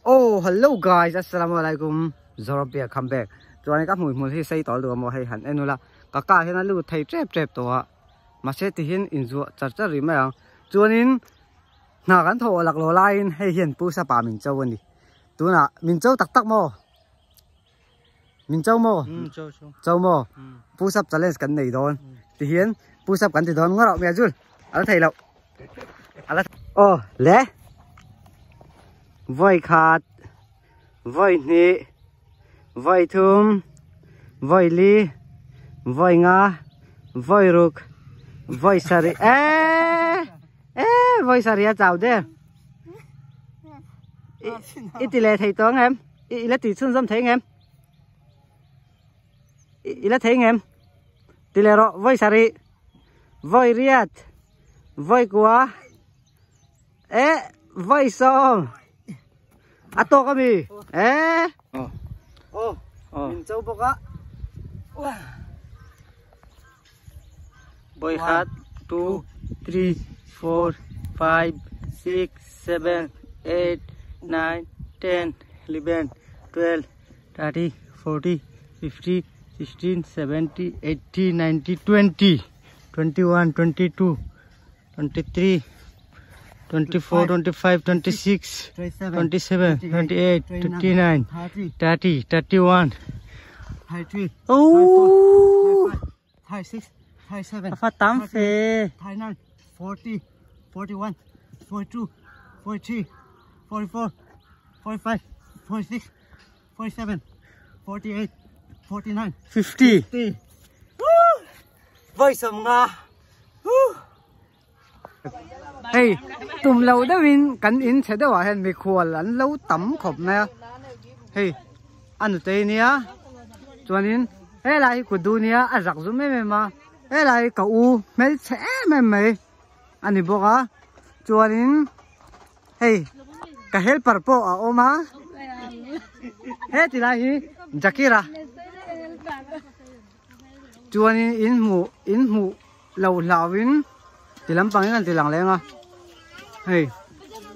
Oh, hello guys, assalamualaikum. Zorobia come back. Cho anh các mùi hi xây tỏi lửa mùa hay hẳn em là cả hiện là lưu thầy trép tỏi mà sẽ thì hiện in ruột chặt chặt rìm mà cho nên na gắn thổ lạc lò line hay hiện pu sa pa mình châu đi tu na mình châu tắc mò mình châu mò châu mò pu sap challenge cần này đón thì hiện pu sap cần thì đón ngó mẹ chun ở thầy lộc ở lẽ voi khát voi nị voi thum voi li voi nga voi ruk voi sari voi sari chào đấy ít lệ thầy toán em ít lệ tỷ xuân dâm thấy em ít lệ thấy em tỷ lệ rồi voi sari voi riat voi quá voi song à to cái gì mình châu bốc á voi hat 2 3 4 5 6 7 8 9 10 11 12 13 14 15 16 17 18 19 20 21 22 23 24, 25, 26, 27, 28, 29, 30, 31. 33. Oh! 36, 37. Phát 8 phê. 39, 40, 41, 42, 43, 44, 45, 46, 47, 48, 49, 50. Với sầm nga. Hey, tụm lâu đó mình cắn in sẽ đâu hẹn bị khua lẫn lâu tắm khop nè. Hey, anh tây nia, cho nên hey lại của du nia, à giặc zoom mày mà, hey lại cậu mấy sẽ mày, anh đi bộ à, cho nên hey, cái helper po à oma, hey thì lại Jakira, cho nên in mu lâu in thì làm bằng cái thì lặng lẽ à, hey,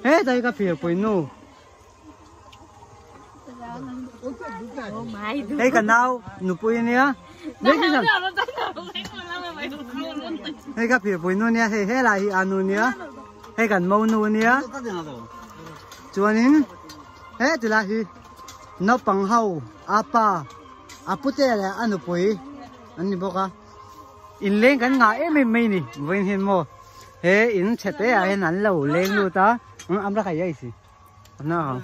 hey đây cái phía bên nu, hey cái nào nụ bên nia, đấy cái gì, hey cái phía bên nu nia, hey lại anu nia, hey cái màu nu nia, cho nên hey thì lại nó bằng hậu, apa thế là anu bui, anh đi boka, in lên cái ngã em nè, với hiện mò. Hey, in chete ay nan lâu lên luôn ta, am ra cái gì, na,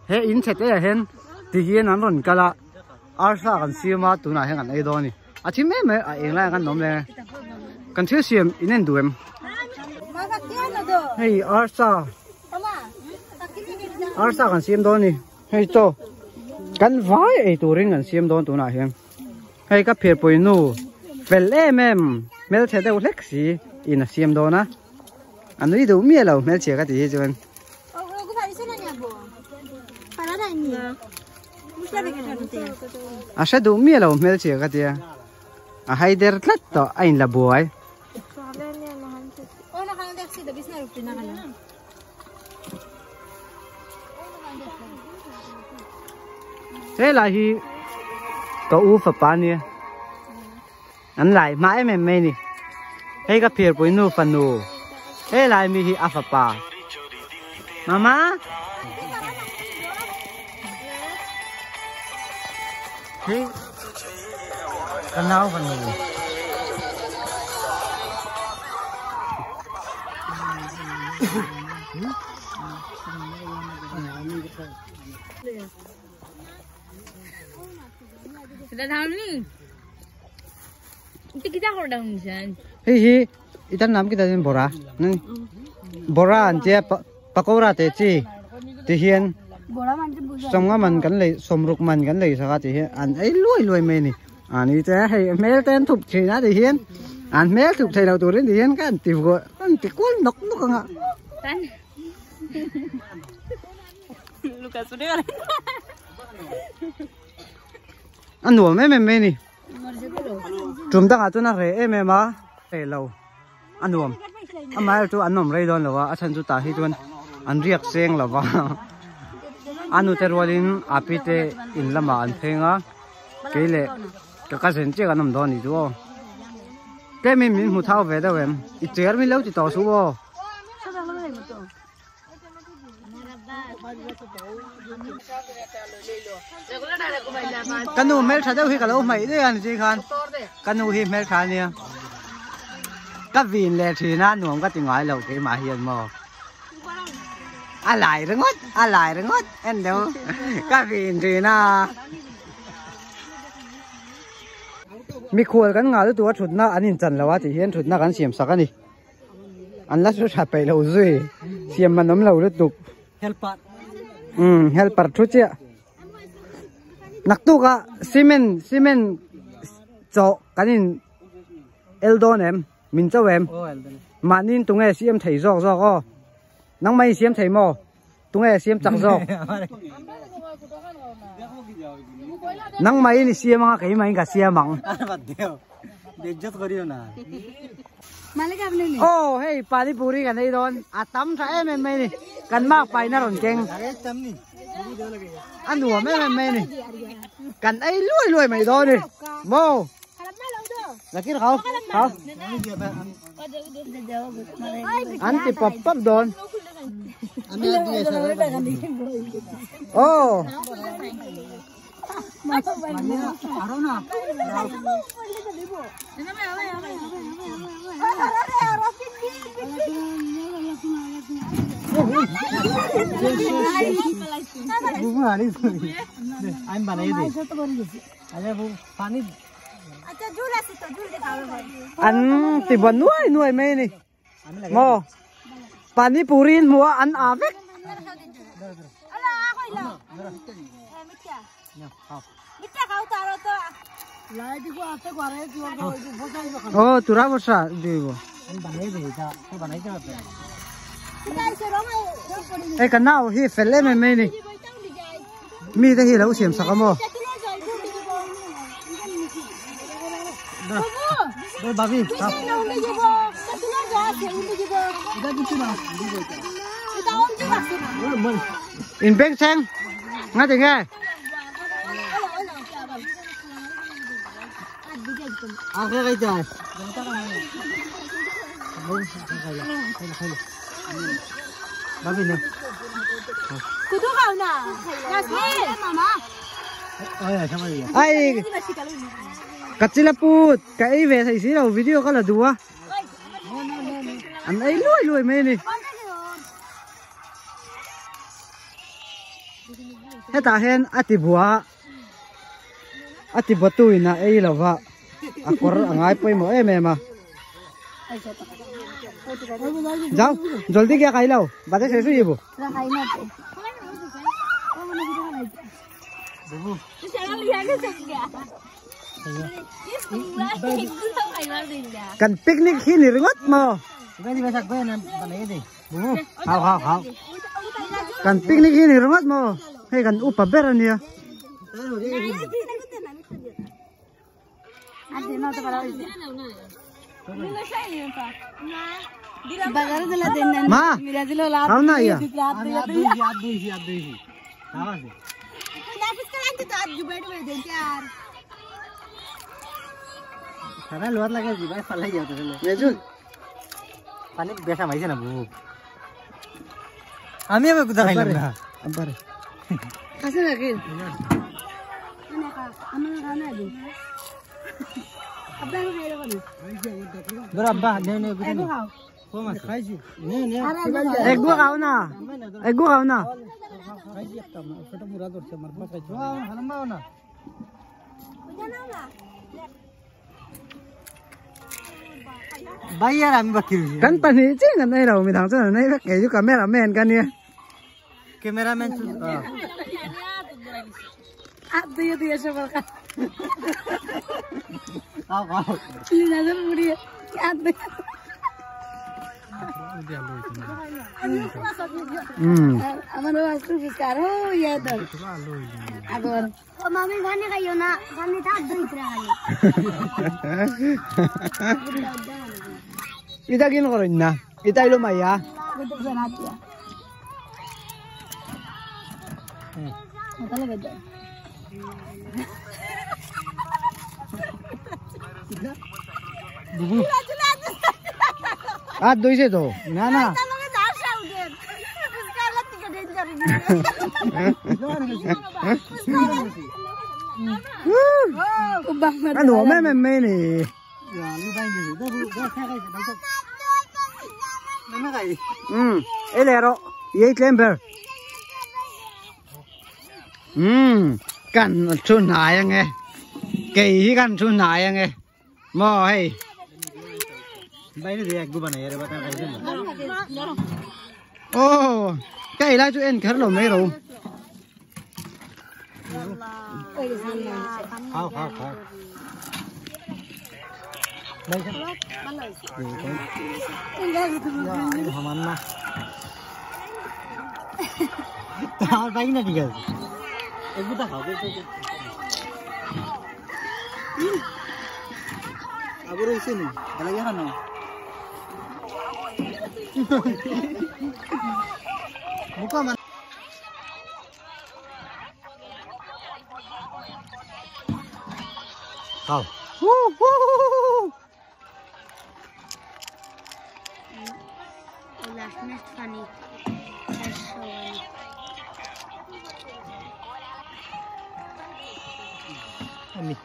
hey in chete ay hen, thì hiện nan ron kala, arsa kan siama tu na hen kan ay do ni, à chỉ mấy ay lại kan nom le, kan chưa siam inen duem, hey arsa kan siam do ni, hey cho, kan vai ay tu ring kan siam do tu na hen, hey ka phir poi nu, vel mel chete u lexi. In a siam dona anh ấy đủ mía lâu mẹ chia cái gì chứ anh à sẽ đủ mía lâu mẹ chia cái gì à hay để lát đó anh là buổi thế là hi có u phật pan nè anh lại mãi mẹ nè hey ka phir pui nu panu hey lai mi hi afapa mama hey kanau panu sudah tahu ni kita orang dah hi itan nam kita din bora nang bora an che pakora te chi ti hian songa man kan le somruk man kan le saka ti hian an ai loi me ni ani te hei mel ten thup chi na ti hian an mel thup thei lo turin ti hian kan ti go kan ti kol nok nga kan Lucas sudah an no me ni chum dang a tu na re em ma e lo anuam amai tu anom rei don lo wa achan chu ta hi tuan an riak seng lo wa anu terwalin apite in lama an thenga keile ka sen che ganam do ni do ke min mu thau ve da wem I cher mi lo ti to su wo kanu mel tha deu hi ka lo mai de an ji khan kanu hi mel tha nia ka vin le thina nuam ka ti ngai lo ke ma hian mo alai rengot en đâu ka vin thina mi khol kan nga tu thutna anin chan lawa ti hian thutna kan siam sakani an la su tha pe lo zui siam manom lo lu tuk helper helper thu chia nak tu ka cement cho kanin eldon em min chawem manin tunge siam thei jok jok o nang mai siam thei mo tunge siam chak jok nang mai ni siam nga kai mai ga siam mang dejat kariyo na oh hey pani puri kan ei don atam tha em mai ni kan mak pai na ron keng ăn đùa mấy này cần ấy lùi mày đó đi mô là cái không ăn thì bắp đòn ô anh bạn ấy gì? Anh không pani. Anh thì vẫn nuôi mấy này. Mò pani purin mua ăn avek. Oh, tu rasa apa sih? Anh bạn ấy gì ta? Cái bạn ấy cho ê cái nào hi phải lên mày này mi đây hi lâu xiêm sắc không đây bà vi in beng sang ngay tiếng nghe cái trời bà vi nè Kudu kau na, Yasmin, mama. Ai, kacil put, cái về thầy xí đầu video có là đủ á. Anh ấy lùi mấy này. Hết ta hen, ati bua tui na ấy là vợ. Akor angai poi mo em mà. Jauh, joldi kya khai lau? Bata sesu ibu. Khai na po. Kan picnic hini ringot mo. Hao. Kan picnic hini ringot mo. Hey kan upa berania. Ma, kau nak ya? Karena luar lagi di bawah falai jauh tu. Mejun, panik biasa macam mana bu? Kami apa kita kain lah? Ampar. Kasih lagi. Mana kah? Amal mana ni? Apa yang kau lakukan? Berapa? Ni aku. Kau mas? Ni. Ego kau na. Foto murah tu semar pakai. Wah, halam mau na. Bayar kami bakir. Kan pani cing kan ai rau mi thang sana nai bak kayu cameraman kan ya. Cameraman tu. Aduh ya sebab kan. Kau. Ini nazar muri. Aduh. Amano astu biskaro ya tu. Aduh. Oh mami gani kayo na, gani tak doi terakhir. Ita gino ko rin na. Ita ilo maya. Mata lagi deh. Ah, doi se to. Na na. Ano me ni. Elero. Ye clember. Kan chun na yang e. Kei kan chun na yang e. Mo hey. Bay đi ek guban này bắt tay cái ô cái lại cho em khởi lồng mấy rồi khao đây cái hòm ăn mà tao bánh này kìa em cứ ta khảo cái aku rusin nih, kalau ya kan? Buka mana? Kau. That's not funny. That's so funny. Ini,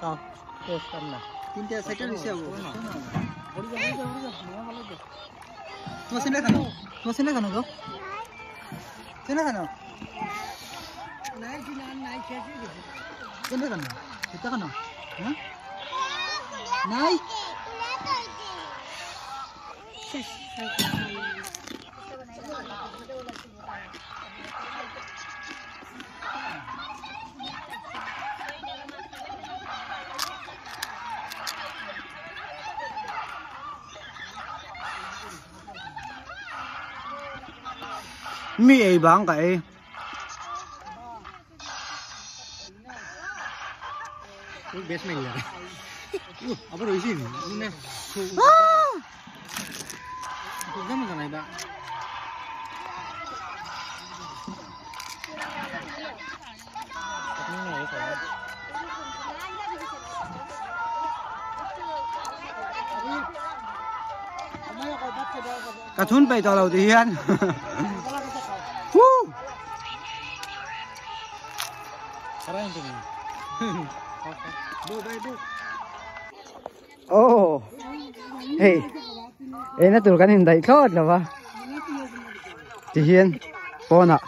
kau, terus mana? Tinta saya kan siapa? Tuh sini kan? Tuh sini kan kau? Sini kan? Naik. Sini kan? Kita kan? Hah? Naik. Mi ấy bán cái best mình là apa dari sini ini aku kan mana iba cả thun bay tàu đầu tiên oh hey nó từ cái hình đấy khót là va chị Hiền con ạ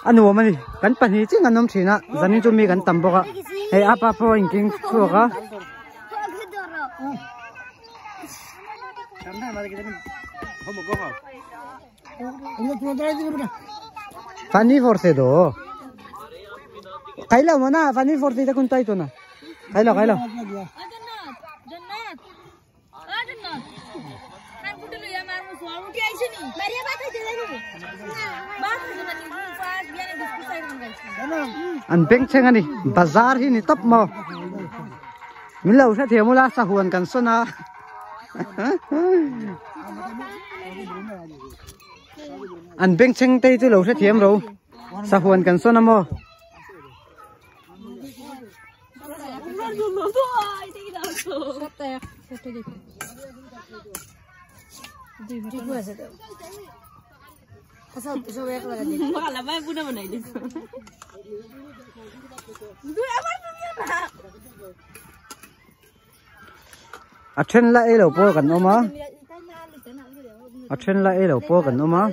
anh uống mà đi cắn phần gì chứ anh ông chỉ nè dân đi chung mi cắn tầm bọc à hey apa point kinh suộc à Funny force do. Kaila mo na, funny force ita kun tayo na. Kaila. Jannat. Kan putu lu ya maru soal uti aja nih. Maria baca jadi ni. Baca jadi ni. Pas dia ni diskusi dengan guys. An bank chenga ni, bazar hi ni top mo. Mila usah dia mula sahuan kan sona. An bank cheng tay tu lo usah thiam ro. Sahuan kan sona mo. Achen la elo po kan oma. Achen la elo po kan oma.